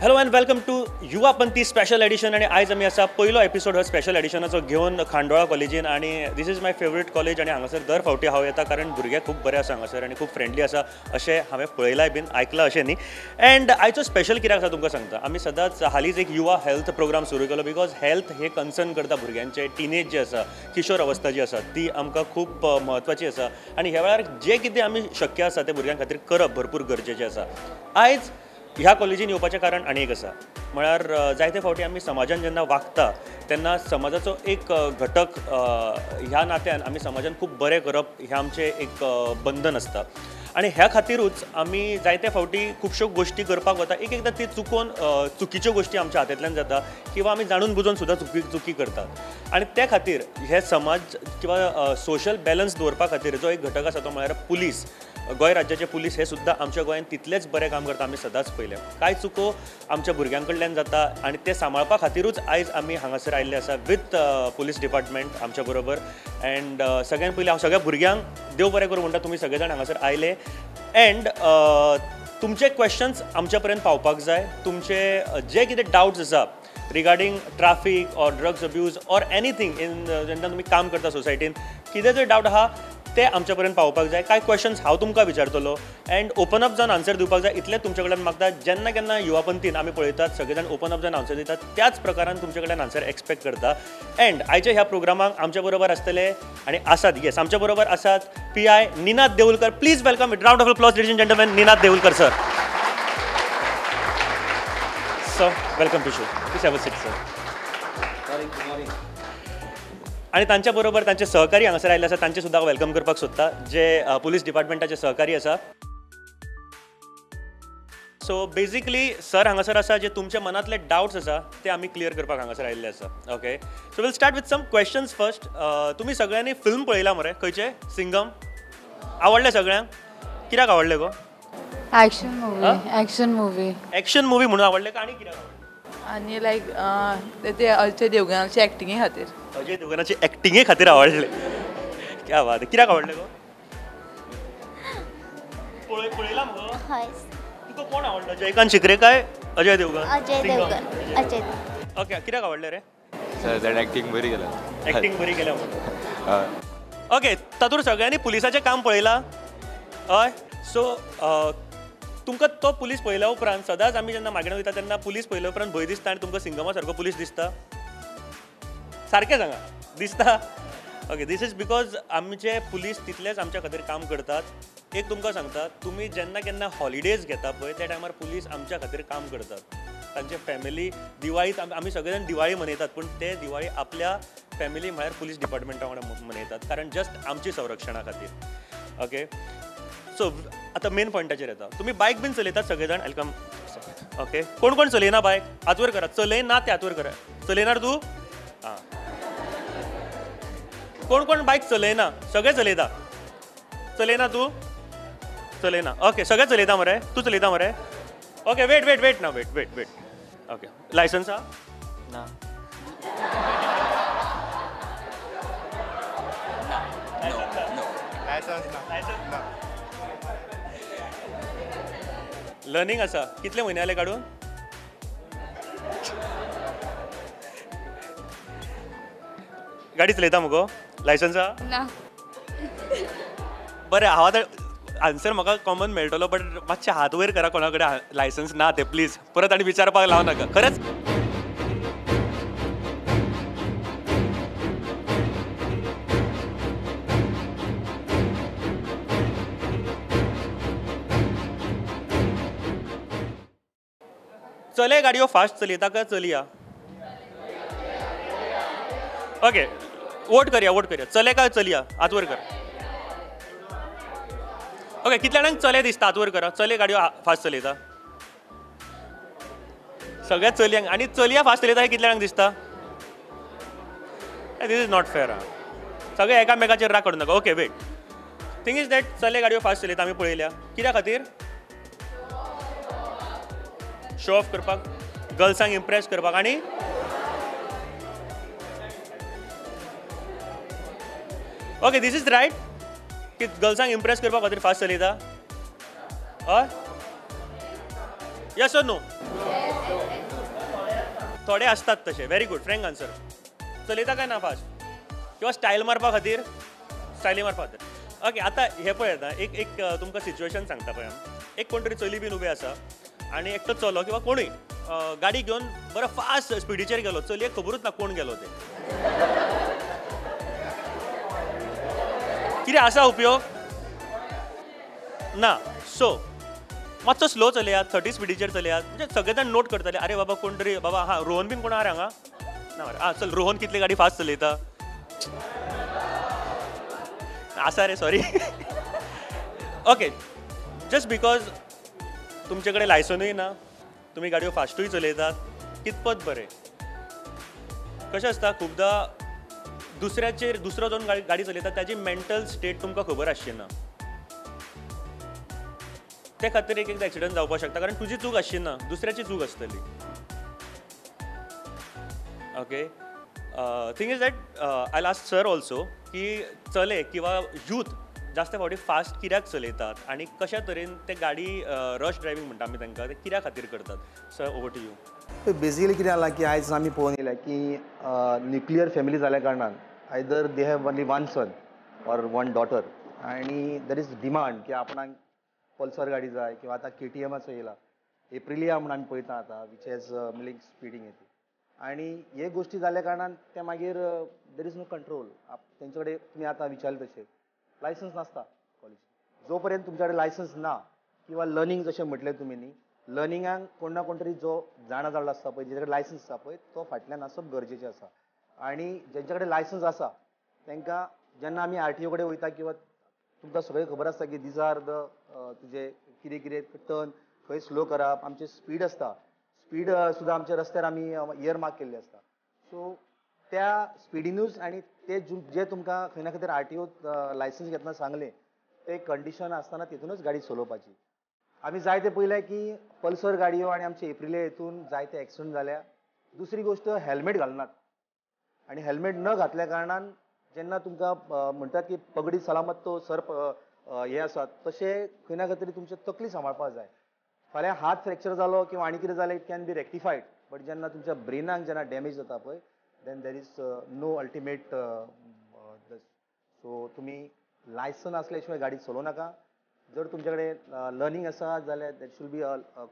Hello and welcome to Yuvapanthi special edition आणि आयज आमी आसा पयलो एपिसोड हो स्पेशल एडिशनाचो घेवन खांडोळा कॉलेजीन आणि दिस इज माय फेवरेट कॉलेज आणि हांगासर दर फावटी हांव येता कारण भुरगे खूब बरे आसा हांगासर आणि खूब फ्रेंडली आसा अशें हांवें पळयलाय बीन आयकलां अशें न्ही. अँड आयचो स्पेशल कित्याक आसा तुमकां सांगता. आमी सदांच हालींच एक युवा हेल्थ प्रोग्राम सुरू केलो बिकॉज हेल्थ हे कन्सर्न करता भुरग्यांचे टीनेज जे आसा किशोर अवस्था जी आसा ती आमकां खूब म्हत्वाची आसा आणि ह्या वेळार जे कितें आमी शक्य आसा ते भुरग्यां खातीर करप भरपूर गरजेचें आसा. आयज ह्या कॉलेजीन येवपाचें कारण आनी एक आसा म्हळ्यार जायते फावटी आमी समाजान जेन्ना वागता तेन्ना समाजाचो एक घटक ह्या नात्यान आमी समाजान खूब बरें करप हें आमचें एक बंधन आसता आणि ह्या खातीरूच आमी जायते फावटी खुबश्यो गोश्टी करपाक वता. एक एकदां ती चुकोवन चुकीच्यो गोश्टी आमच्या हातांतल्यान जाता किंवा आमी जाणून बुजोवन सुद्दां चुकी करतात आणि त्या खातीर हे समाज किंवा सोशल बॅलन्स दवरपा खातीर जो एक घटक आसा तो म्हळ्यार पुलीस. गोंय राज्याचे पुलीस हे सुद्दां आमच्या गोंयांत तितलेच बरें काम करता आमी सदांच पळयलें. कांय चुको आमच्या भुरग्यां कडल्यान जाता आणि ते सांबाळपा खातीरूच आयज आमी हांगासर आयिल्ले आसा विथ पुलीस डिपार्टमेंट आमच्या बरोबर. अँड सगळ्यान पयलीं हांव सगळ्या भुरग्यांक देव बरें करूं म्हणटा तुमी सगळे जाण हांगासर आयले. अँड तुमचे क्वेश्चन्स आमच्या पर्यंत पावपाक जाय. तुमचे जे कितें डावट्स आसा regarding traffic or drugs abuse or anything in जेन्ना तुमी काम करता सोसायटीन कितें जर डावट आहा ते आमच्या पर्यंत पावपाक जाय. कांय क्वेश्चन्स हांव तुमकां विचारतलो अँड ओपन अप जावन आन्सर दिवपाक जाय इतलें तुमचे कडल्यान मागता. जेन्ना केन्ना युवापंथीन आमी पळयतात सगळे जाण ओपन अप जावन आन्सर दितात त्याच प्रकारान तुमचे कडल्यान आन्सर एक्सपेक्ट करता. अँड आयच्या ह्या प्रोग्रामाक आमच्या बरोबर आसतले आणि आसात येस आमच्या बरोबर आसात PI Ninad Deulkar. Please welcome with round of applause ladies and gentleman Ninad Deulkar sir. Sir welcome to show. Please have a seat sir. आणि तांच्या बरोबर तांचे सहकारी हांगासर आयिल्ले आसा तांचे सुद्दां वेलकम करपाक सोदता जे पुलीस डिपार्टमेंटाचे सहकारी आसा. सो बेजिकली सर हांगासर आसा जे तुमच्या मनांतले डावट्स आसा ते आमी क्लियर करपाक हांगासर आयिल्ले आसा. Okay so will start with some questions first. तुमी सगळ्यांनी फिल्म पळयला मरे खंयचे सिंगम आवडले सगळ्यांक. कित्याक आवडले गो. ॲक्शन मूवी म्हणून आवडले का आनी कित्याक आवडले. आणि लायक ते अजय देवगनाची ॲक्टिंगे खातीर. अजय देवगनाची ॲक्टिंगे खातीर आवडले. क्या बात आहे. कित्याक आवडले गो. पळयला मगो. हय तुका कोण आवडलो जयकांत शिकरे काय अजय देवगन. अजय देवगन. ओके कित्याक आवडले रे. सर ॲक्टिंग बरी केला. ॲक्टिंग बरी केल्या म्हणून. ओके तातूंत सगळ्यांनी पुलिसाचें काम पळयलां. हय सो तुमकां तो पुलीस पळयल्या उपरांत सदांच आमी जेन्ना मागणी वयता तेन्ना पुलीस पळयल्या उपरांत भंय दिसता आनी तुमकां सिंगमा सारको पुलीस दिसता. सारकें सांगा दिसता. ओके दीस इज बिकॉज आमचे पुलीस तितलेच आमच्या खातीर काम करतात. एक तुमकां सांगता तुमी जेन्ना केन्ना हॉलिडेज घेता पळय त्या टायमार पुलीस आमच्या खातीर काम करतात. तांचे फॅमिली दिवाळीत आमी सगळे जाण दिवाळी मनयतात पूण ते दिवाळी आपल्या फॅमिली म्हळ्यार पुलीस डिपार्टमेंटा वांगडा मनयतात कारण जस्ट आमची संरक्षणा खातीर. ओके सो आतां मेन पॉयंटाचेर येता. तुमी बायक बीन चलयतात सगळे जाण. वेलकम. ओके कोण कोण चलयना बायक हात वयर करा. चलयना ते हात वयर करा. चलयनार तूं. हां कोण कोण बायक चलयना. सगळे चलयता. चलयना तूं. चलयना. ओके सगळे चलयता मरे. तूं चलयता मरे. ओके वेट ना वेट. ओके लायसन्स आहा ना. लर्निंग आसा. कितले म्हयने जाले काडून. गाडी चलयता मुगो. लायसन्स आहा ना. बरें हांव आतां आन्सर म्हाका कॉमन मेळटलो बट मातशे हात वयर करा कोणा कडेन लायसन्स ना ते प्लीज. परत आनी विचारपाक लाव नाका. खरेंच चले गाडयो फास्ट चलयता काय चलया. ओके वोट करया. चले काय चलया हात वयर कर. ओके कितल्या जाणांक चले दिसता हात वयर करा. चले गाडयो फास्ट चलयता. सगळ्या चलयांक आनी चलया फास्ट चलयता हे कितल्या जाणांक दिसता. This is not fair. सगळे एकामेकाचेर राग काडूं नाका. Okay wait thing is that चले गाडयो फास्ट चलयता आमी पळयल्या कित्या खातीर. शो ऑफ करपाक गर्ल्सांक इम्प्रेस करपाक आनी ओके दीस इज रायट की गर्ल्सांक इम्प्रेस करपा खातीर फास्ट चलयता. हय यस ऑर नो. थोडे असतात तसे. Very good, frank answer. चलयता काय ना फास्ट किंवा स्टायल मारपा खातीर स्टायली मारपा खातीर. ओके, आतां हे पळयता एक एक तुमकां सिच्युएशन सांगता पळय. एक कोण तरी चली बीन उबे आसा आनी एकटो चलो किंवा कोणूय गाडी घेवन बरो फास्ट स्पिडीचेर गेलो. चलयेक खबरूच ना कोण गेलो ते. कितें आसा उपयोग ना. सो मातसो स्लो चलयात, 30 स्पिडीचेर चलयात. म्हणजे सगळे जाण नोट करतले, अरे बाबा कोण तरी बाबा हां रोहन बीन कोण आहा रे हांगा ना मरे. चल रोहन कितली गाडी फास्ट चलयता. आसा रे, सॉरी. ओके, जस्ट बिकॉज तुमचे कडेन लायसनूय ना, तुम्ही गाडयो फास्टूय चलयतात, कितपत बरें. कशें आसता खुबदां दुसरो जावन गाडी चलयता ताजी मेंटल स्टेट तुमकां खबर आसची ना. ते खातीर एक एकदां एक्सिडंट जावपाक शकता, कारण तुजी चूक आसची ना, दुसऱ्याची चूक आसतली. Okay, thing is that I last sir also की चले किंवा यूथ जास्त फावटी फास्ट कित्याक चलयतात आनी कशा तरेन ते गाडी रश ड्रायव्हिंग म्हणटा आमी तांकां, ते कित्या खातीर करतात. Sir, over to you. Basically कितें जाला की आयज आमी पळोवन येयल्या की न्युक्लियर फॅमिली जाल्या कारणान either they have only one son or one daughter आनी दर इज डिमांड की आपणाक पल्सर गाडी जाय किंवा आतां KTMचो येयला, एप्रिलिया म्हणून आमी पळयता आतां विच हॅज मिलिंग स्पिडींग येते. आनी हे गोश्टी जाल्ल्या कारणान ते मागीर देर इज नो कंट्रोल. तेंचे कडेन तुमी आतां विचारले तशें लायसन्स नासता कॉलेज. जो पर्यंत तुमचे कडेन लायसन्स ना किंवा लर्निंग जशें म्हटलें तुमी न्ही, लर्निंगाक कोण ना कोण तरी जो जाणा जाल्लो आसता पळय, जेचे कडेन लायसन्स आसा पळय, तो फाटल्यान आसप गरजेचें आसा. आनी जेंचे कडेन लायसन्स आसा तांकां जेन्ना आमी RTO कडेन वयता किंवा तुमकां सगळें खबर आसता की दीज आर द तुजे कितें कितें टर्न खंय स्लो करप, आमचे स्पीड आसता, स्पीड सुद्दां आमच्या रस्त्यार आमी इयर मार्क केल्ले आसता. सो त्या स्पिडीनूच आनी ते जे तुमकां खंय ना खंय तरी RTO लायसन्स घेतना सांगलें ते कंडिशन आसतना तितूनच गाडी चलोवपाची. आमी जायते पळयलें की पल्सर गाडयो आनी आमचे एप्रिलिया हितून जायते एक्सिडंट जाल्या. दुसरी गोश्ट हेल्मेट घालनात आनी हेल्मेट न घातल्या कारणान जेन्ना तुमकां म्हणटात की पगडी सलामत तो सर हे आसात तशें खंय ना खंय तरी तुमचे तकली सांबाळपाक जाय. फाल्यां हात फ्रॅक्चर जालो किंवा आनी कितें जालें it can be rectified, but जेन्ना तुमच्या ब्रेनाक जेन्ना डॅमेज जाता पळय then there is no ultimate. So तुमी लायसन आसल्या शिवाय गाडी चलोव नाका. जर तुमचे कडेन लर्निंग आसा जाल्यार दॅट शूड बी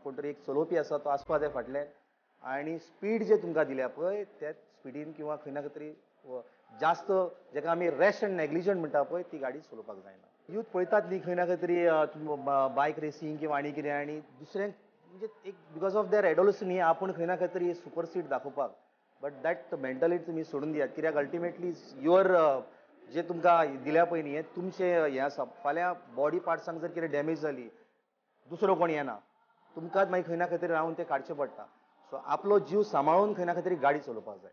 कोण तरी एक चलोवपी आसा तो आसपा जाय फाटल्यान. आनी स्पीड जे तुमकां दिल्या पळय त्या स्पिडीन किंवा खंय ना खंय तरी जास्त जेका आमी रॅश एंड नेग्लिजंट म्हणटा पळय ती गाडी चलोवपाक जायना. यूथ पळयतात न्ही खंय ना खंय तरी बायक रेसींग किंवा आनी कितें आनी दुसऱ्यांक म्हणजे एक बिकॉज ऑफ देर एडोलसन न्ही आपूण खंय ना खंय तरी सुपर सीट दाखोवपाक. बट दॅट मेंटलिटी तुमी सोडून दियात, कित्याक अल्टिमेटली युअर जे तुमकां दिल्या पळय न्ही हें तुमचें हें आसा. फाल्यां बॉडी पार्ट्सांक जर कितें डॅमेज जाली, दुसरो कोण येना, तुमकांच मागीर खंय ना खंय तरी रावन तें काडचें पडटा. सो आपलो जीव सांबाळून खंय ना खंय तरी गाडी चलोवपाक जाय.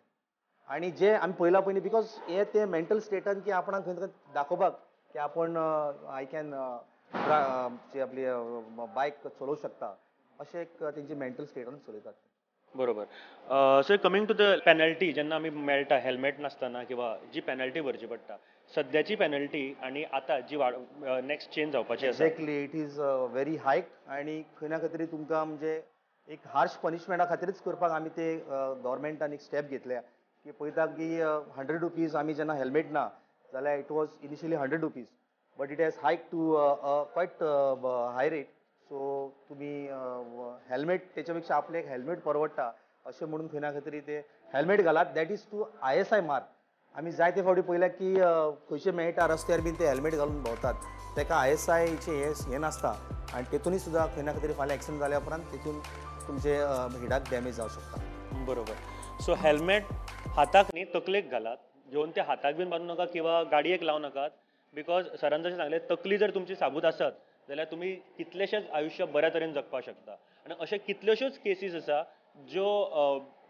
आनी जे आमी पळयलां पळय न्ही बिकॉज हे ते मेंटल स्टेटान की आपणाक खंय खंय दाखोवपाक की आपूण आय कॅन आपली बायक चलोवंक शकता, अशें एक तेंची मेंटल स्टेटान चलयतात. बरोबर. So coming to the penalty, जेन्ना आमी मेळटा हेल्मेट नासतना किंवा जी पेनल्टी भरची पडटा, सद्याची पेनल्टी आनी आतां जी नेक्स्ट चेंज जावपाची आसा. एक्झॅक्टली, इट इज व्हेरी हायक आनी खंय ना खंय तरी तुमकां म्हणजे एक हार्श पनिशमेंटा खातीरच करपाक आमी ते गव्हर्मेंटान एक स्टेप घेतल्या की पळयता की 100 रुपीज आमी जेन्ना हेल्मेट ना जाल्यार it was initially 100 rupees, but it has hike to quite high rate. So तुमी हेल्मेट तेच्या पेक्षा आपले एक हेल्मेट परवडटा अशें म्हणून खंय ना खंय तरी ते हेल्मेट घालात. That is to ISI mark. आमी जायते फावटी पळयल्या की खंयचे मेळटा रस्त्यार बीन ते हेल्मेट घालून भोंवतात, ताका ISIचें हें नासता आनी तेतूनय सुद्दां खंय ना खंय तरी फाल्यां एक्सिडंट जाल्या उपरांत तेतून तुमचे हिडाक डॅमेज जावंक शकता. बरोबर. सो हेल्मेट हाताक न्ही तकलेक घालात, घेवन ते हाताक बीन बांदूं नाका किंवा गाडयेक लावं नाकात. बिकॉज सरान जशें सांगलें तकली जर तुमची साबूत आसत जाल्यार तुमी कितलेशेच आयुश्य बऱ्या तरेन जगपाक शकता. आनी अशे कितल्योश्योच केसीस आसा ज्यो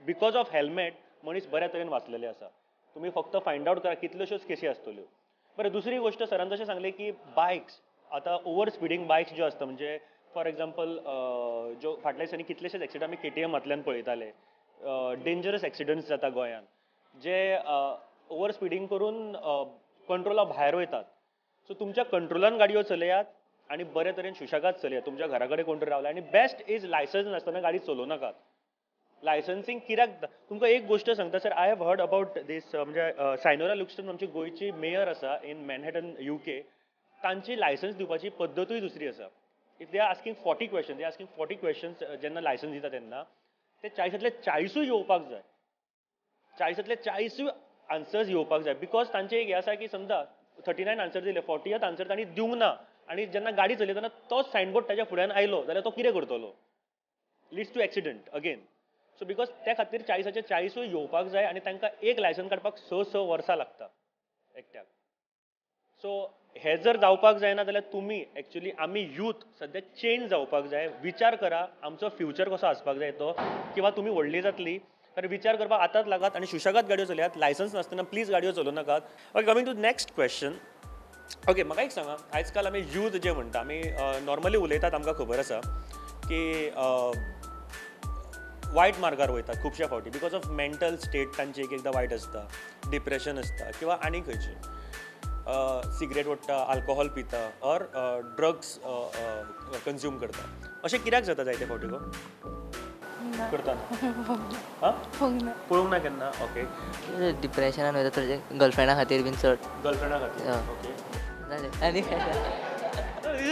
बिकॉज ऑफ हेल्मेट मनीस बऱ्या तरेन वाचलेले आसा. तुमी फक्त फायंड आवट करा कितल्योश्योच केसी आसतल्यो. बरें, दुसरी गोश्ट सरान जशें सांगलें की बायक्स आतां ओवर स्पिडींग बायक्स ज्यो आसता, म्हणजे फॉर एक्झाम्पल ज्यो फाटल्या दिसांनी कितलेशेच एक्सिडंट आमी KTMांतल्यान पळयताले. डेंजरस एक्सिडंट्स जाता गोंयांत जे ओवर स्पिडींग करून कंट्रोला भायर वयतात. सो तुमच्या कंट्रोलान गाडयो चलयात आनी बरे तरेन सुशेगाद चलयात. तुमच्या घरा कडेन कोण तरी रावला आनी बेस्ट इज लायसन्स नासतना गाडी चलोव नाकात. लायसन्सिंग कित्याक तुमकां एक गोष्ट सांगता sir I have heard about these म्हणजे सायनोरा लुक्स्टन आमची गोंयची मेयर आसा इन मॅनहॅटन UK तांची लायसन्स दिवपाची पद्दतूय दुसरी आसा if they are asking 40 questions जेन्ना लायसन्स दिता तेन्ना ते 40तले 40 येवपाक जाय 40तले 40 आन्सर्स येवपाक जाय बिकॉज तांचे एक हें आसा की समजा 39 आन्सर दिले 40th आन्सर तांणी दिवंक ना आनी जेन्ना गाडी चलयतना तोच सायनबोर्ड ताच्या फुड्यान आयलो जाल्यार तो कितें करतलो leads to accident again so because त्या खातीर 40चे 40 येवपाक जाय आनी तांकां एक लायसन्स काडपाक 6 वर्सां लागता एकट्याक सो हे जर जावपाक जायना जाल्यार तुमी एक्चुअली आमी यूथ सद्या चेंज जावपाक जाय विचार करा आमचो फ्युचर कसो आसपाक जाय तो किंवा तुमी व्हडली जातली तर विचार करपाक आतांच लागात आनी सुशेगाद गाडयो चलयात लायसन्स नासतना प्लीज गाडयो चलोव नाकात okay coming to next question okay म्हाका एक सांगा आयज काल आमी यूथ जे म्हणटा आमी नॉर्मली उलयतात आमकां खबर आसा की वायट मार्गार वयतात खुबशे फावटी बिकॉज ऑफ मेंटल स्टेट तांची एक एकदां वायट आसता डिप्रेशन आसता किंवा आनी खंयची सिगरेट ओडटा आल्कोहॉल पिता ऑर ड्रग्स कन्ज्यूम करता अशें कित्याक जाता जायते फावटी गो करता पळोवंक ना केन्ना ओके डिप्रेशनान वयता तुजे गर्लफ्रेंडा खातीर बीन चड गर्लफ्रेंडा खातीर ओके जालें आनी दिस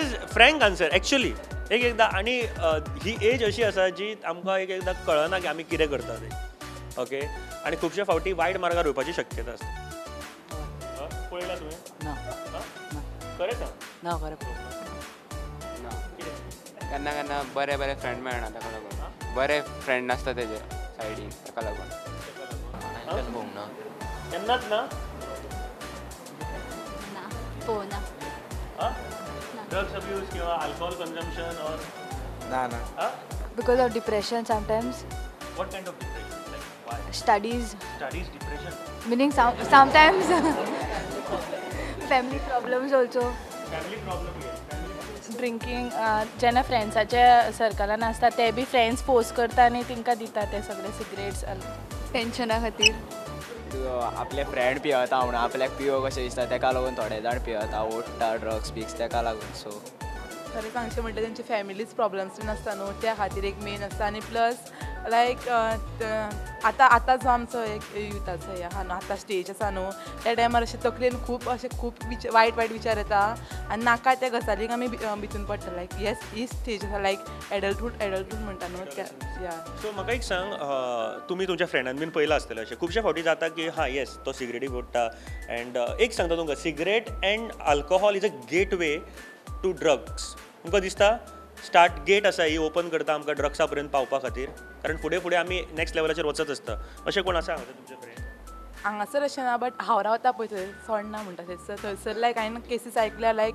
इज फ्रँक आन्सर एक्चुअली एक एकदां आनी ही एज अशी आसा जी आमकां एक एकदां कळना की आमी कितें करता ते ओके आनी खुबशे फावटी वायट मार्गार वयपाची शक्यता आसता पळयला तुवें ना खरें सांग ना खरें केन्ना केन्ना बरे बरे फ्रेंड मेळना ताका लागून बरे फ्रेंड नासता तेजे सायडीन ताका लागून भोंवक ना केन्नाच ना ना पोवना ड्रग्स अब्यूज किंवा अल्कोहोल कन्झम्पशन ऑर ना ना because of depression sometimes what kind of depression like why studies studies depression meaning sometimes family problems also family problem yes family drinking जेन्ना फ्रेंड्साचे सर्कलान आसता ते बी फ्रेंड्स फोर्स करता आनी तांकां दिता ते सगळे सिगरेट्स टेन्शना खातीर आपले फ्रेंड पियेता म्हणून आपल्याक पियो कशें दिसता ताका लागून थोडे जाण पियेता ओडटा ड्रग्स पिक्स ताका लागून सो खरें सांगचें म्हणटा तेंचे फॅमिलीज प्रॉब्लम्स बीन आसता न्हू त्या खातीर एक मेन आसता आनी प्लस लायक आतां जो आमचो एक युथाचो हे आहा न्हू आतां स्टेज आसा न्हू त्या टायमार अशें तकलेन खूब वायट वायट विचार येता आनी नाका त्या गजालीक आमी भितून पडटा लायक येस ही स्टेज आसा लायक एडल्टहूड म्हणटा न्हू त्या सो म्हाका एक सांग तुमी तुमच्या फ्रेंडान बीन पयलां आसतलें अशें खुबशे फावटी जाता की हां येस तो सिगरेटी ओडटा एंड एक सांगता तुमकां cigarette and alcohol is a gateway to drugs तुमकां दिसता स्टार्ट गेट आसा ही ओपन करता आमकां ड्रग्सा पर्यंत पावपा खातीर कारण फुडें फुडें आमी नेक्स्ट लेवलाचेर वचत आसता अशें कोण आसा हांगा तुमचे फ्रेंड हांगासर अशें ना बट हांव रावता पळय थंय सोडना म्हणटा थंयसर थंयसर लायक हांवें केसीस आयकल्या लायक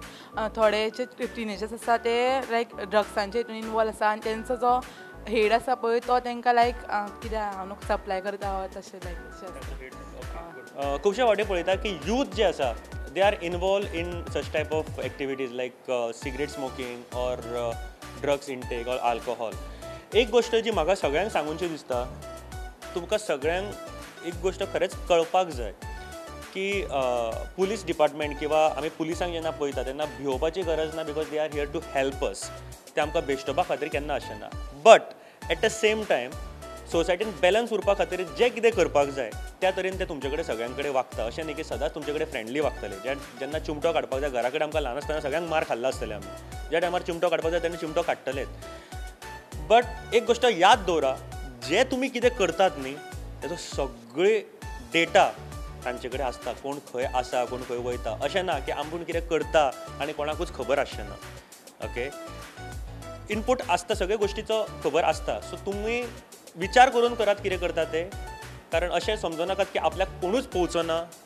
थोडे जे टिनेजर्स आसा ते लायक ड्रग्सांचे हितून इनवॉल्व आसा आनी तेंचो जो हेड आसा पळय तो तांकां लायक कित्याक हांव न्हू सप्लाय करता तशें लायक अशें खुबशे फावटी पळयता की यूथ जे आसा they are involve in such type of activities like cigarette smoking or drugs intake or alcohol एक गोष्ट जी म्हाका सगळ्यांक सांगूनची दिसता तुमकां सगळ्यांक एक गोष्ट खरेंच कळपाक जाय की पुलीस डिपार्टमेंट किंवा आमी पुलिसांक जेन्ना पळयता तेन्ना भिवपाची गरज ना because they are here to help us ते आमकां बेश्टोपा खातीर केन्ना आसना but at the same time सोसायटीन बॅलन्स उरपा खातीर जें कितें करपाक जाय त्या तरेन ते तुमचे कडेन सगळ्यां कडेन वागता अशें न्ही की सदांच तुमचे कडेन फ्रेंडली वागतले जेन्ना चिमटो काडपाक जाय घरा कडेन आमकां ल्हान आसतना सगळ्यांक मार खाल्ला आसतले आमी ज्या टायमार चिमटो काडपाक जाय तेन्ना चिमटो काडटलेच बट एक गोश्ट याद दवरा जे तुमी कितें करतात न्ही तेजो सगळे डेटा तांचे कडेन आसता कोण खंय आसा कोण खंय वयता अशें ना की आपूण कितें करता आनी कोणाकूच खबर आसचें ना ओके इनपूट आसता सगळे गोश्टीचो खबर आसता सो तुमी विचार करून करात कितें करता ते कारण अशें समजूं नाकात की आपल्याक कोणूच पोवचो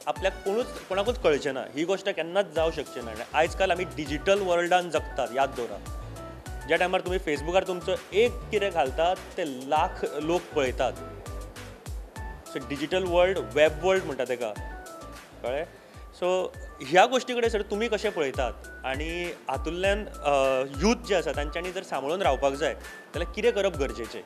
आपल्याक कोणाकूच कळचें ना ही गोश्ट केन्नाच जावं शकची ना आयज काल आमी डिजिटल वर्ल्डान जगतात याद दवरा ज्या टायमार तुमी फेसबुकार तुमचो एक कितें घालतात ते लाख लोक पळयतात so digital world web world म्हणटा तेका कळ्ळें सो ह्या गोश्टी कडेन सर तुमी कशें पळयतात आनी हातूंतल्यान यूथ जे आसा तांच्यांनी जर सांबाळून रावपाक जाय जाल्यार कितें करप गरजेचें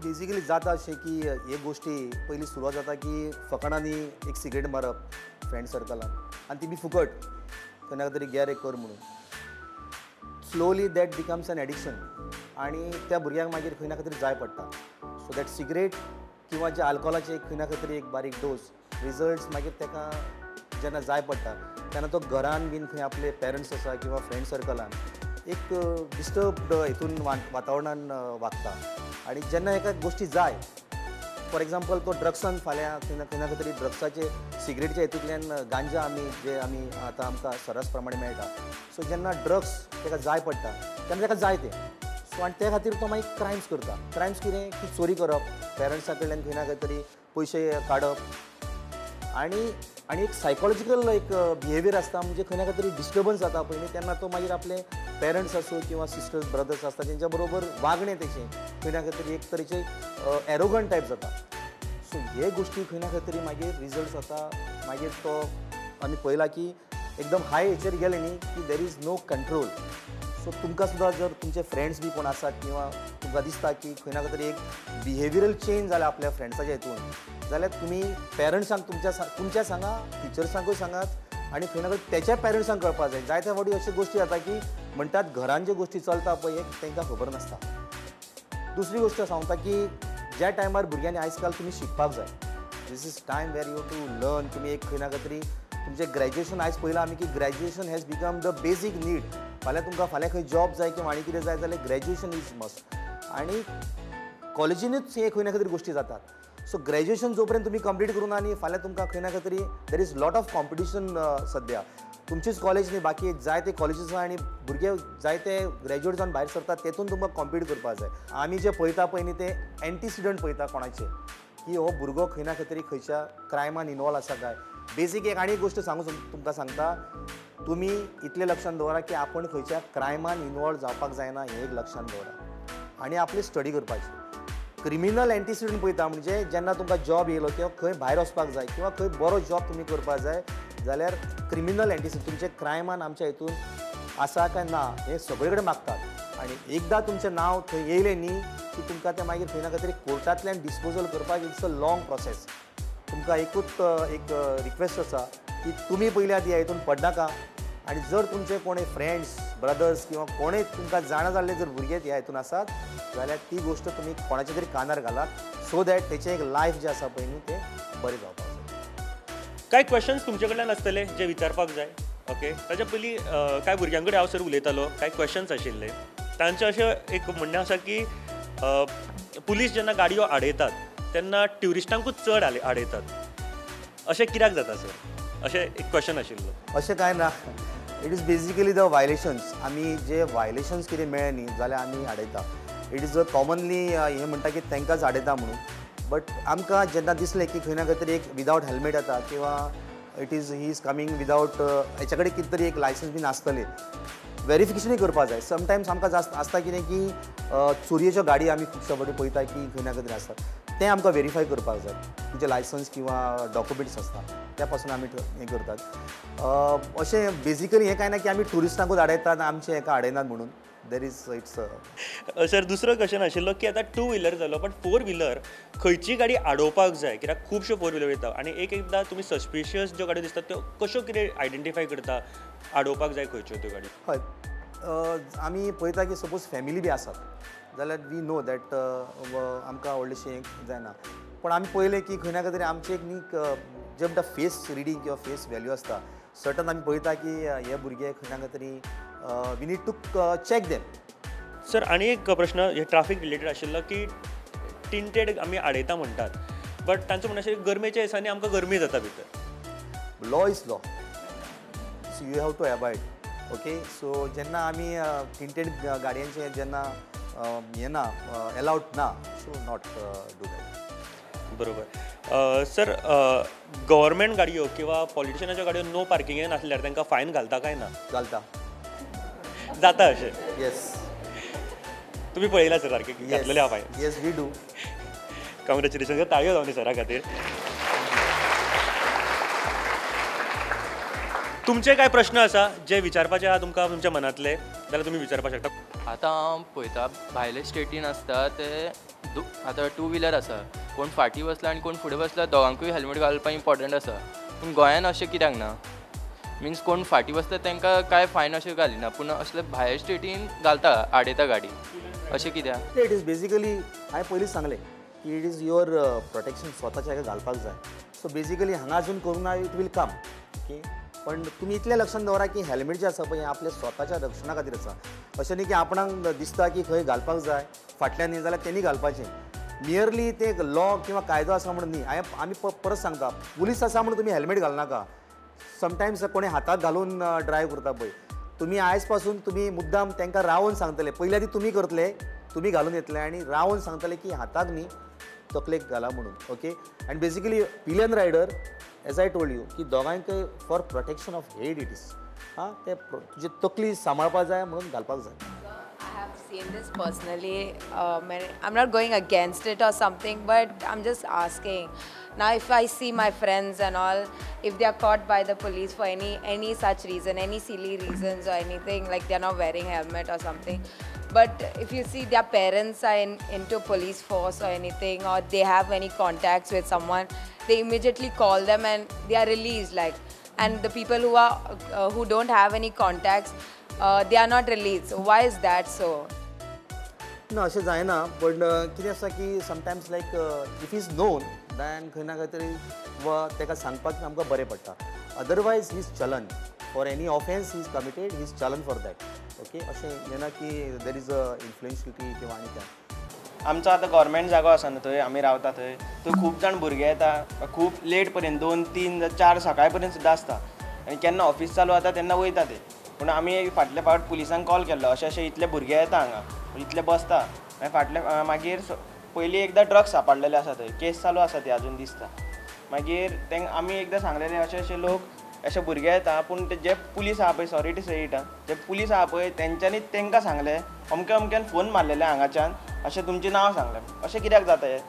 बेसिकली जाता अशें की हे गोश्टी पयलीं सुरवात जाता की फकाणांनी एक सिगरेट मारप फ्रेंड सर्कलान आनी ती बी फुकट केन्ना तरी घे रे कर म्हणून slowly that becomes an addiction आनी त्या भुरग्यांक मागीर खंय ना खंय तरी जाय पडटा सो दॅट सिगरेट किंवा जे अल्कोहोलाचे खंय ना खंय तरी एक बारीक डोस रिजल्ट्स मागीर ताका जेन्ना जाय पडटा तेन्ना तो घरान बीन खंय आपले पेरंट्स आसा किंवा फ्रेंड सर्कलान एक डिस्टर्ब्ड हितून वातावरणान वागता आनी जेन्ना एका गोश्टी जाय फॉर एग्जाम्पल तो ड्रग्सान फाल्यां खंय ना खंय तरी ड्रग्साचे सिगरेटच्या हितूंतल्यान गांजा आमी आतां आमकां सर्रास प्रमाणे मेळटा सो जेन्ना ड्रग्स ताका जाय पडटा तेन्ना ताका जाय तें सो आनी त्या खातीर तो मागीर क्रायम्स करता क्रायम्स कितें की चोरी करप पेरंट्सां कडल्यान खंय ना खंय तरी पयशे काडप आनी एक सायकोलॉजिकल एक बिहेवियर आसता म्हणजे खंय ना खंय तरी डिस्टर्बन्स जाता पयलीं तेन्ना तो मागीर आपले पेरंट्स आसूं किंवा सिस्टर्स ब्रदर्स आसता तेंच्या बरोबर वागणें तेचें खंय ना खंय तरी एक तरेचें एरोगंट टायप जाता सो हे गोश्टी खंय ना खंय तरी मागीर रिजल्ट जाता मागीर तो आमी पळयला की एकदम हाय हेचेर गेले न्ही की there is no control so तुमकां सुद्दां जर तुमचे फ्रेंड्स बी कोण आसात किंवा तुमकां दिसता की खंय ना खंय तरी एक बिहेवियरल चेंज जाला आपल्या फ्रेंड्साच्या हितून जाल्यार तुमी पेरंट्सांक तुमच्या सांगा टिचर्सांकूय सांगात आनी खंय ना खंय तेच्या पेरंट्सांक कळपाक जाय जायत्या फावटी अश्यो गोश्टी जाता की म्हणटात घरान ज्यो गोश्टी चलता पळय एक तांकां खबर नासता दुसरी गोश्ट सांगता की ज्या टायमार भुरग्यांनी आयज काल तुमी शिकपाक जाय this is time where you to learn तुमी एक खंय ना खंय तरी तुमचें ग्रॅज्युएशन आयज पळयलां आमी की ग्रॅज्युएशन हॅज बिकम द बेसीक नीड फाल्यां तुमकां फाल्यां खंय जॉब जाय किंवा आनी कितें जाय जाल्यार ग्रॅज्युएशन इज मस्ट आनी कॉलेजीनूच हे खंय ना खंय तरी गोश्टी जातात सो ग्रॅज्युएशन जो पर्यंत तुमी कंप्लीट करून आनी फाल्यां तुमकां खंय ना खंय तरी there is lot of competition सद्या तुमचीच कॉलेज न्ही बाकी जायते कॉलेजीस आसा आनी भुरगे जायते ग्रॅज्युएट जावन भायर सरतात तेतून तुमकां कॉम्पीट करपाक जाय आमी जे पळयता पळय न्ही ते एंटीसिडंट पळयता कोणाचे की हो भुरगो खंय ना खंय तरी खंयच्या क्रायमान इनवॉल्व आसा काय बेसीक एक आनी एक गोश्ट सांगू तुमकां सांगता तुमी इतलें लक्षांत दवरा की आपण खंयच्या क्रायमान इनवॉल्व जावपाक जायना हें एक लक्षांत दवरा आनी आपली स्टडी करपाची क्रिमिनल एंटीसिडंट पळयता म्हणजे जेन्ना तुमकां जॉब येयलो किंवा खंय भायर वचपाक जाय किंवा खंय बरो जॉब तुमी करपाक जाय जाल्यार क्रिमिनल एंटीसिडंट तुमचे क्रायमान आमच्या हितून आसा काय ना हें सगळे कडेन मागतात आनी एकदां तुमचें नांव थंय येयलें न्ही की तुमकां तें मागीर खंय ना खंय तरी कोर्टांतल्यान डिस्पोजल करपाक इट्स अ लाँग प्रोसेस तुमकां एकूच एक रिक्वेस्ट आसा की तुमी पयलीं आदी ह्या हितून पडनाका आनी जर तुमचे कोणय फ्रेंड्स ब्रदर्स किंवा कोणय तुमकां जाणा जाल्ले जर भुरगे ह्या हितून आसात जाल्यार ती गोश्ट तुमी कोणाच्या तरी कानार घालात सो दॅट तेचें एक लायफ जें आसा पळय न्ही तें बरें जावपाक जाय कांय क्वेश्चन्स तुमचे कडल्यान आसतले जे विचारपाक जाय ओके ताच्या पयलीं कांय भुरग्यां कडेन हांव सर उलयतालो कांय क्वेश्चन्स आशिल्ले तांचें अशें एक म्हणणें आसा की पुलीस जेन्ना गाडयो आडयतात तेन्ना ट्युरिस्टांकूच चड आडयतात अशें कित्याक जाता सर अशें एक क्वेश्चन आशिल्लो अशें कांय ना इट इज बेसिकली द वायलेशन्स आमी जे वायलेशन्स कितें मेळ्ळे न्ही जाल्यार आमी आडयता इट इज अ कॉमनली हें म्हणटा की तांकांच आडयता म्हणून बट आमकां जेन्ना दिसलें की खंय ना खंय तरी एक विदावट हेल्मेट येता किंवा it is he is coming without हेच्या कडेन कितें तरी एक लायसन्स बीन आसतलें वेरिफिकेशनूय करपाक जाय समटायम्स आमकां आसता कितें की चोरयेच्यो गाडी आमी खुबश्या फावटी पळयता की खंय ना खंय तरी आसतात तें आमकां वेरीफाय करपाक जाय तुमचे लायसन्स किंवा डॉक्युमेंट्स आसता त्या पासून आमी हें करतात अशें बेसिकली हें कांय ना की आमी ट्युरिस्टांकूच आडयतात आमचे हेका आडयनात म्हणून देर इज इट्स सर दुसरो क्वेश्चन आशिल्लो की आतां 2 व्हिलर जालो बट 4 व्हिलर खंयची गाडी आडोवपाक जाय कित्याक खुबश्यो 4 व्हिलर वयता आनी एकदां तुमी सस्पिशियस ज्यो गाडयो दिसतात त्यो कश्यो कितें आयडेंटिफाय करता आडोवपाक जाय खंयच्यो त्यो गाडयो हय आमी पळयता की सपोज फॅमिली बी आसात जाल्यार वी नो दॅट आमकां व्हडलेशें जायना पण आमी पळयलें की खंय ना खंय तरी आमचें एक न्ही जे म्हणटा फेस रिडींग किंवा फेस व्हॅल्यू आसता सर्टन आमी पळयता की हे भुरगे खंय ना खंय तरी we need to check them sir आनी एक प्रश्न हे ट्राफीक रिलेटेड आशिल्लो की टिंटेड आमी आडयता म्हणटात बट तांचो म्हणणें अशें गरमेच्या दिसांनी आमकां गरमी जाता भितर law is law so you have to avoid okay so जेन्ना आमी टिंटेड गाडयांचें जेन्ना हें ना एलावड ना सो नॉट डू दॅट बरोबर सर गव्हर्मेंट गाडयो किंवा पॉलिटिशनाच्यो गाडयो नो पार्किंगेन आसल्यार तांकां फायन घालता काय ना घालता जाता अशें येस तुमी पळयला सर सारकें घातलेलें हांव फायन येस वी डू कॉंग्रेच्युलेशन ताळयो जावन सरा खातीर तुमचे काय प्रश्न आसा जे विचारपाचे आहा तुमकां तुमच्या मनांतले जाल्यार तुमी विचारपाक शकता आतां हांव पळयता भायले स्टेटीन आसता ते आतां 2 व्हिलर आसा कोण फाटीं बसला आनी कोण फुडें बसला दोगांकूय हेल्मेट घालपाक इम्पॉर्टंट आसा पूण गोंयान अशें कित्याक ना मिन्स कोण फाटीं बसता तांकां कांय फायन अशें घालिना पूण असले भायर स्टेटीन घालता आडयता गाडी अशें कित्याक इट इज बेसिकली हांवें पयलींच सांगलें की इट इज युअर प्रोटेक्शन स्वताच्या हाका घालपाक जाय. सो बेजिकली हांगा अजून करूंक ना, इट वील कम. ओके, पण तुमी इतलें लक्षात दवरा की हेल्मेट जें आसा पळय हें आपल्या स्वताच्या रक्षणा खातीर आसा. अशें न्ही की आपणाक दिसता की खंय घालपाक जाय, फाटल्यान न्ही जाल्यार तेणी घालपाचें. नियरली ते लॉ किंवा कायदो आसा म्हणून न्ही. आमी परत सांगता, पुलीस आसा म्हणून तुमी हेल्मेट घालनाका. समटायम्स कोणी हाताक घालून ड्रायव्ह करता पळय, तुमी आयज पासून तुमी मुद्दाम तांकां रावन सांगतले. पयलीं आदी तुमी करतले, तुमी घालून येतले आनी रावन सांगतले की हाताक न्ही तकलेक घाला म्हणून. ओके, आनी basically pillion rider as I told you की दोगांयकय for protection of head it is. हां, ते तुजे तकली सांबाळपाक जाय म्हणून घालपाक जाय. I have seen this personally. I'm not going against it or something, but I'm just asking. Now, if I see my friends and all, if they are caught by the police for any such reason, any silly reasons or anything, like they are not wearing helmet or something, but if you see their parents are into police force or anything, or they have any contacts with someone, they immediately call them and they are released. And the people who don't have any contacts, they are not released. Why is that so? ना, अशें जायना. पण कितें आसा की sometimes like if is non than खंय ना खंय तरी वा ताका सांगपाक आमकां बरें पडटा. Otherwise his challan for any offence his committed, his challan for that. Okay, अशें जेन्ना की देर इज अ इन्फ्लुएन्शियलिटी किंवा आनी काय. आमचो आतां गव्हर्मेंट जागो आसा न्हू थंय आमी रावता थंय खूब जाण भुरगे येता, खूब लेट पर्यंत 2, 3, 4 सकाळ पर्यंत सुद्दां आसता. आनी केन्ना ऑफीस चालू जाता तेन्ना वयता ते. पूण आमी फाटल्या फावट पुलिसांक कॉल केल्लो, अशें इतले भुरगे येता हांगा, इतले बसता. मागीर पयलीं एकदां ड्रग्स सांपडलेले आसा थंय, केस चालू आसा ती अजून दिसता. मागीर आमी एकदां सांगलेलें अशे लोक अशे भुरगे येता, पूण ते जे पुलीस आहा पळय, सॉरी टू से इट, जे पुलीस आहा पळय तेंच्यांनी तांकां सांगलें अमक्या अमक्यान फोन मारलेले हांगाच्यान, अशें तुमचें नांव सांगलें. अशें कित्याक जाता हें?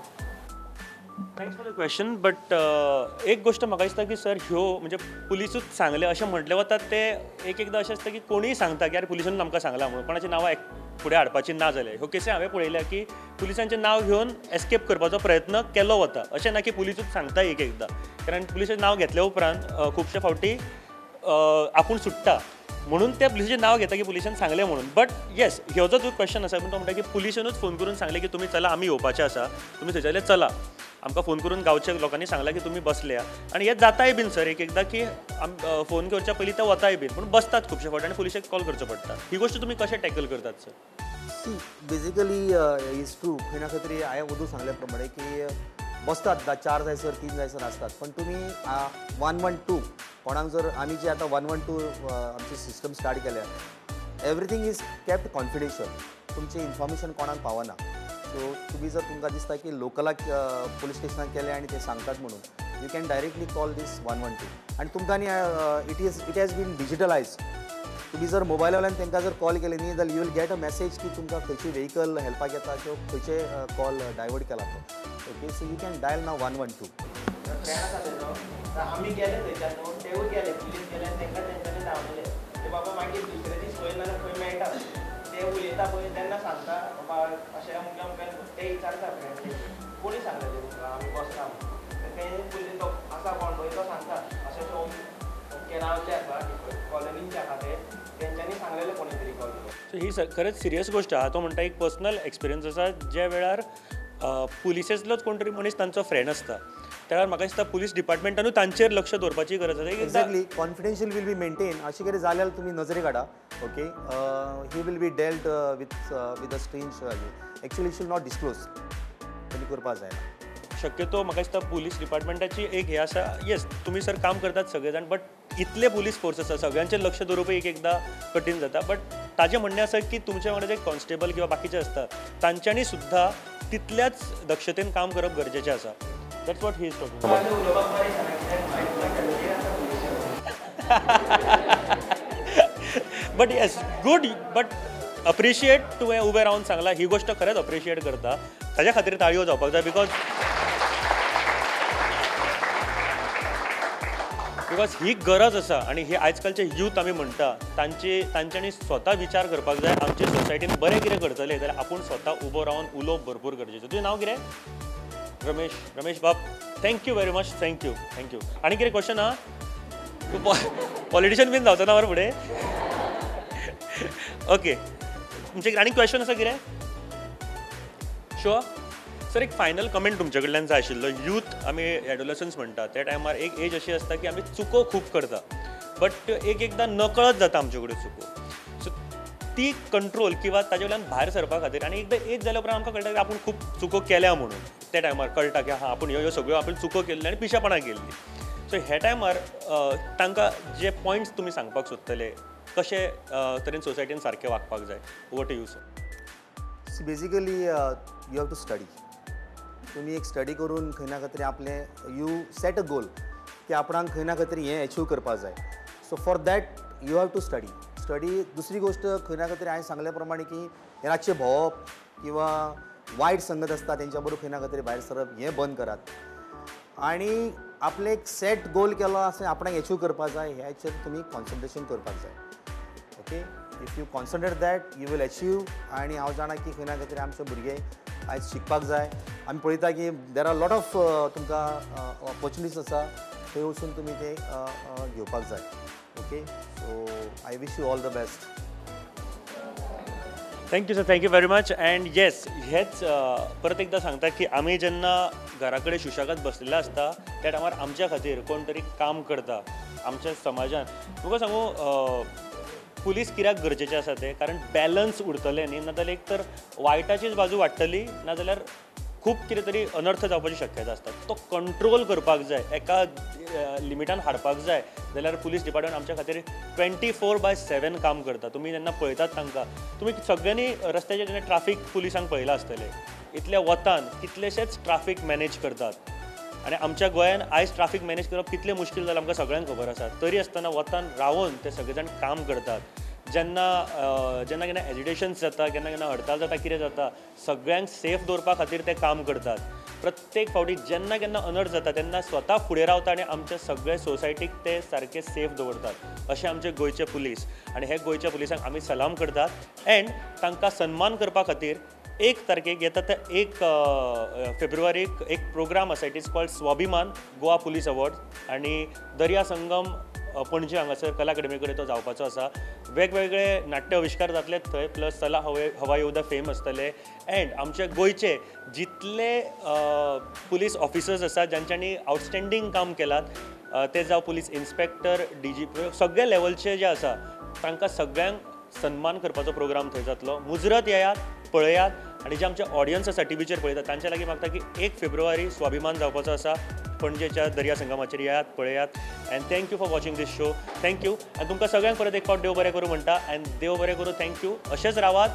Thanks for the question. But एक गोष्ट म्हाका दिसता की सर ह्यो म्हणजे पुलिसूच सांगले अशें म्हटलें वता ते एकदां अशें आसता की कोणीय सांगता की यार पुलिसांनी आमकां सांगलां म्हणून, कोणाचीं नांवां फुडें हाडपाची ना जाले. ह्यो केसी हांवें पळयल्या की पुलिसांचें नांव घेवन एस्केप करपाचो प्रयत्न केलो वता. अशें ना की पुलिसूच सांगता एकदां, कारण पुलिसाचें नांव घेतल्या उपरांत खुबशे फावटी आपूण सुट्टा म्हणून त्या पुलिसाचें नांव घेता की पुलिसान सांगलें म्हणून. बट येस, ह्यो जो क्वेश्चन आसा, पूण तो म्हणटा की पुलिसानूच फोन करून सांगलें की तुमी चला, आमी येवपाचें आसा, तुमी थंयच्याले चला. आमकां फोन करून गांवच्या लोकांनी सांगलां की तुमी बसल्या. आनी हें जाताय बीन सर एकदां की फोन करच्या पयलीं ते वताय बीन, पूण बसतात खुबशे फावटी आनी पुलिसाक कॉल करचो पडटा. ही गोश्ट तुमी कशें टॅकल करतात sir? See, basically is true. खंय ना खंय तरी हांवें वदू सांगल्या प्रमाणे की बसतात 4 जायसर 3 जायसर आसतात. पण तुमी 112 कोणाक जर आमी जे आतां 112 आमची सिस्टम स्टार्ट केल्या, एवरीथींग इज केप्ट कॉन्फिडेन्शियल. तुमचें इन्फॉर्मेशन कोणाक पावना. सो तुमी जर तुमकां दिसता की लोकलाक पुलीस स्टेशनाक केलें आनी ते सांगतात म्हणून, यू कॅन डायरेक्टली कॉल दीस 112. आनी तुमकां न्ही इट हॅज बीन डिजिटलायज. तुम्ही जर मोबायलावयल्यान तांकां जर कॉल केले न्ही जाल्यार you will get a message की तुमकां खंयची व्हेहिकल हेल्पाक येता किंवा खंयचे कॉल डायवर्ट केला तो. Okay, so you can dial now 112. आमी गेले थंयच्यान न्हू, तेवूय गेले, पुलीस गेले, तांकां तेंच्यांनी धांवलेले. ते बाबा मागीर दुसरे दीस खंय नाल्यार खंय मेळटा, ते उलयता पळय तेन्ना सांगता बाबा अशें अमकें अमकें. ते विचारता फ्रेंड कोणी सांगलेलें तुमकां आमी बसता म्हणून. ते पुलीस तो आसा कोण पळय तो सांगता अशें अमके नांवचे आसा कॉलनीचे आसा ते, तेंच्यांनी सांगलेलें कोणी तरी कॉल केलो. सो ही खरेंच सिरियस गोष्ट आहा. तो म्हणटा एक पर्सनल एक्सपिरियन्स आसा ज्या वेळार पुलिसेंतलोच कोण तरी मनीस तांचो फ्रेंड आसता, त्या वेळार म्हाका दिसता पुलीस डिपार्टमेंटानूय तांचेर लक्ष दवरपाची गरज आसा. Exactly, confidential will be maintain. अशें कितें जाल्यार तुमी नजरेक हाडा. Okay, he will be dealt with a strange. Actually should not disclose. कधी करपाक जायना. शक्यतो म्हाका दिसता पुलीस डिपार्टमेंटाची एक हे आसा, येस तुमी सर काम करतात सगळे जाण, बट इतले पुलीस फोर्स आसा सगळ्यांचेर लक्ष दवरपूय एकदां कठीण जाता. बट ताजें म्हणणें आसा की तुमच्या वांगडा जे कॉन्स्टेबल किंवा बाकीचे आसता तांच्यांनी सुद्दां तितल्याच दक्षतेन काम करप गरजेचें आसा. That's what he is talking but yes good. But appreciate तुवें उबें रावन सांगलां, ही गोश्ट खरेंच अप्रिशिएट करता. ताज्या खातीर ताळयो जावपाक जाय. बिकॉज ही गरज आसा आनी ही आजकालचे यूथ आमी म्हणटा तांच्यांनी स्वता विचार करपाक जाय. आमचे सोसायटीन बरें कितें करतले जाल्यार आपूण स्वता उबो रावन उलोवप भरपूर गरजेचें. तुजें नांव कितें? रमेश बाब, थँक्यू वेरी मच. थँक्यू. आनी कितें क्वेश्चन आहा? तूं पॉलिटिशियन बीन जावचो ना मरे फुडें? ओके, तुमचें आनी क्वेश्चन आसा कितें? शुअर. सर एक फायनल कमेंट तुमचे कडल्यान जाय आशिल्लो. यूथ आमी एडोलसन्स म्हणटा त्या टायमार एक एज अशी आसता की आमी चुको खूब करता, बट एकदां नकळत जाता आमचे कडेन चुको. सो ती कंट्रोल किंवा ताजे वयल्यान भायर सरपा खातीर आनी एकदां एज जाल्या उपरांत आमकां कळटा की आपूण खूब चुको केल्या म्हणून. त्या टायमार कळटा की हा आपूण ह्यो सगळ्यो आपूण चुको केल्ल्यो आनी पिशेपणां केल्ली. सो हे टायमार तांकां जे पॉयंट्स तुमी सांगपाक सोदतले कशे तरेन सोसायटीन सारकें वागपाक जाय. Over to you sir. Basically you have to study. तुम्ही एक स्टडी करून खंय ना खंय तरी आपलें यू सेट अ गोल की आपणाक खंय ना खंय तरी हें अचीव करपाक जाय. So for that you have to study. दुसरी गोष्ट खंय ना खंय तरी हांवें सांगल्या प्रमाणे की हे रातचे भोंवप किंवा वायट संगत आसता तेंच्या बरोबर खंय ना खंय तरी भायर सरप हें बंद करात. आनी आपले एक सेट गोल केलो आसा आपणाक अचीव करपाक जाय ह्याचेर तुमी कॉन्सन्ट्रेशन करपाक जाय. Okay, if you concentrate that you will achieve. आनी हांव जाणा की खंय ना खंय तरी आमचे भुरगे आयज शिकपाक जाय. आमी पळयता की देर आर लॉट ऑफ तुमकां ऑपॉर्च्युनिटीज आसा थंय वचून तुमी ते घेवपाक जाय. Okay, so I wish you all the best. Thank you sir, thank you very much. And yes, हेच परत एकदा सांगता की आमी जेन्ना घरा कडेन सुशेगाद बसलेले आसता त्या टायमार आमच्या खातीर कोण तरी काम करता आमच्या समाजान. तुका सांगू पुलीस कित्याक गरजेचें आसा तें, कारण बॅलन्स उरतलें न्ही, नाजाल्यार एक तर वायटाचीच बाजू वाडटली, नाजाल्यार खूब कितें तरी अनर्थ जावपाची शक्यता आसता. तो कंट्रोल करपाक जाय, एका लिमिटान हाडपाक जाय जाल्यार पुलीस डिपार्टमेंट आमच्या खातीर 24/7 काम करता. तुमी जेन्ना पळयतात तांकां, तुमी सगळ्यांनी रस्त्याचेर जेन्ना ट्राफीक पुलिसांक पळयलां आसतलें, इतल्या वतान कितलेशेच ट्राफीक मॅनेज करतात. आनी आमच्या गोंयान आयज ट्राफीक मॅनेज करप कितलें मुश्कील जालां आमकां सगळ्यांक खबर आसा. तरी आसतना वतान रावन ते सगळे जाण काम करतात. जेन्ना केन्ना एजिटेशन्स जाता, केन्ना हडताल जाता, कितें जाता, सगळ्यांक सेफ दवरपा खातीर ते काम करतात. प्रत्येक फावटी जेन्ना केन्ना अनर्थ जाता तेन्ना स्वता फुडें रावता आनी आमच्या सगळे सोसायटीक ते सारके सेफ दवरतात. अशे आमचे गोंयचे पुलीस. आनी हे गोंयच्या पुलिसांक आमी सलाम करतात. अँड तांकां सन्मान करपा खातीर 1 तारखेक येता त्या 1 फेब्रुवारीक एक प्रोग्राम आसा. इट इज कॉल्ड स्वाभिमान गोवा पुलीस अवॉर्ड. आनी दर्या संगम पणजे हांगासर कला अकादेमी कडेन तो जावपाचो आसा. वेगवेगळे नाट्य आविश्कार जातले थंय, प्लस चला हवा येऊ द फेम आसतले. अँड आमचे गोंयचे जितले पुलीस ऑफिसर्स आसात ज्यांच्यांनी आउटस्टँडींग काम केलात, ते जावं पुलीस इन्स्पेक्टर, DGP, सगळे लेवलचे जे आसा तांकां सगळ्यांक सन्मान करपाचो प्रोग्राम थंय जातलो. मुजरत येयात, पळयात. आनी जे आमचे ऑडियन्स आसा टीव्हीचेर पळयतात तांच्या लागीं मागता की 1 फेब्रुवारी स्वाभिमान जावपाचो आसा. पणजेच्या दर्या संगमाचेर येयात, पळयात. And thank you for watching this show. Thank you. आनी तुमकां सगळ्यांक परत एक फावट देव बरें करूं म्हणटा. अँड देव बरें करूं. थँक्यू. अशेंच रावात,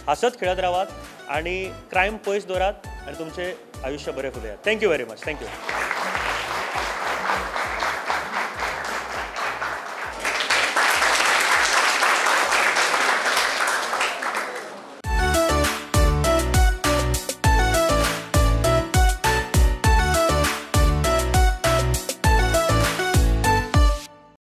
हांसत खेळत रावात आनी क्रायम पयस दवरात आनी तुमचें आयुश्य बरें फुलयात. Thank you very much. थँक्यू.